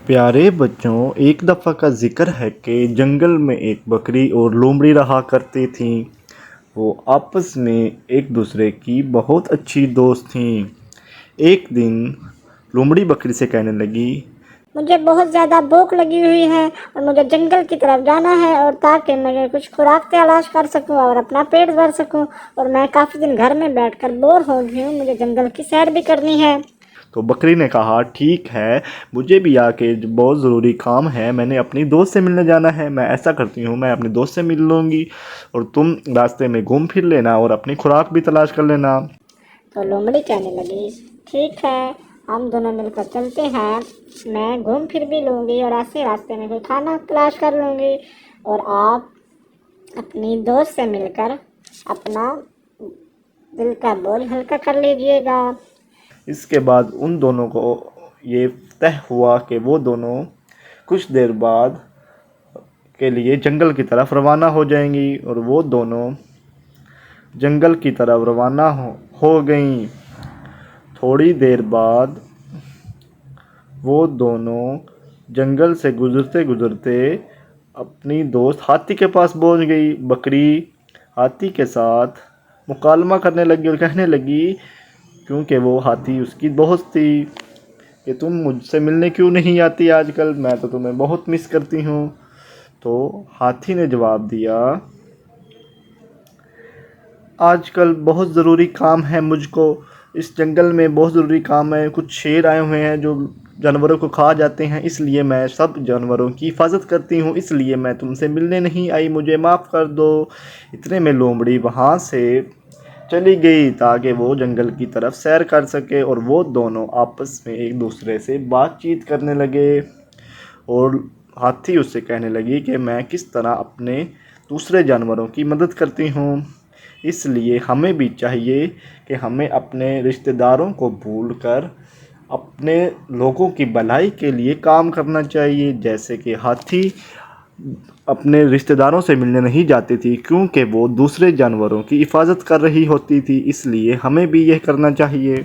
प्यारे बच्चों, एक दफ़ा का ज़िक्र है कि जंगल में एक बकरी और लोमड़ी रहा करती थीं। वो आपस में एक दूसरे की बहुत अच्छी दोस्त थीं। एक दिन लोमड़ी बकरी से कहने लगी, मुझे बहुत ज़्यादा भूख लगी हुई है और मुझे जंगल की तरफ जाना है, और ताकि मैं कुछ खुराक तलाश कर सकूं और अपना पेट भर सकूं। और मैं काफ़ी दिन घर में बैठकर बोर हो गई हूँ, मुझे जंगल की सैर भी करनी है। तो बकरी ने कहा, ठीक है, मुझे भी आके बहुत ज़रूरी काम है, मैंने अपनी दोस्त से मिलने जाना है। मैं ऐसा करती हूँ, मैं अपनी दोस्त से मिल लूँगी और तुम रास्ते में घूम फिर लेना और अपनी खुराक भी तलाश कर लेना। तो लोमड़ी कहने लगी, ठीक है, हम दोनों मिलकर चलते हैं। मैं घूम फिर भी लूँगी और ऐसे रास्ते में कोई खाना तलाश कर लूँगी, और आप अपनी दोस्त से मिलकर अपना दिल का बोझ हल्का कर लीजिएगा। इसके बाद उन दोनों को ये तय हुआ कि वो दोनों कुछ देर बाद के लिए जंगल की तरफ रवाना हो जाएंगी और वो दोनों जंगल की तरफ रवाना हो गईं। थोड़ी देर बाद वो दोनों जंगल से गुजरते गुजरते अपनी दोस्त हाथी के पास पहुंच गई। बकरी हाथी के साथ मुकालमा करने लगी और कहने लगी, क्योंकि वो हाथी उसकी दोस्त थी, कि तुम मुझसे मिलने क्यों नहीं आती आजकल, मैं तो तुम्हें बहुत मिस करती हूँ। तो हाथी ने जवाब दिया, आजकल बहुत ज़रूरी काम है मुझको, इस जंगल में बहुत ज़रूरी काम है, कुछ शेर आए हुए हैं जो जानवरों को खा जाते हैं, इसलिए मैं सब जानवरों की हिफाजत करती हूँ, इसलिए मैं तुमसे मिलने नहीं आई, मुझे माफ़ कर दो। इतने में लोमड़ी वहाँ से चली गई ताकि वो जंगल की तरफ सैर कर सके और वो दोनों आपस में एक दूसरे से बातचीत करने लगे। और हाथी उससे कहने लगी कि मैं किस तरह अपने दूसरे जानवरों की मदद करती हूँ, इसलिए हमें भी चाहिए कि हमें अपने रिश्तेदारों को भूलकर अपने लोगों की भलाई के लिए काम करना चाहिए। जैसे कि हाथी अपने रिश्तेदारों से मिलने नहीं जाती थी क्योंकि वो दूसरे जानवरों की हिफाजत कर रही होती थी, इसलिए हमें भी यह करना चाहिए।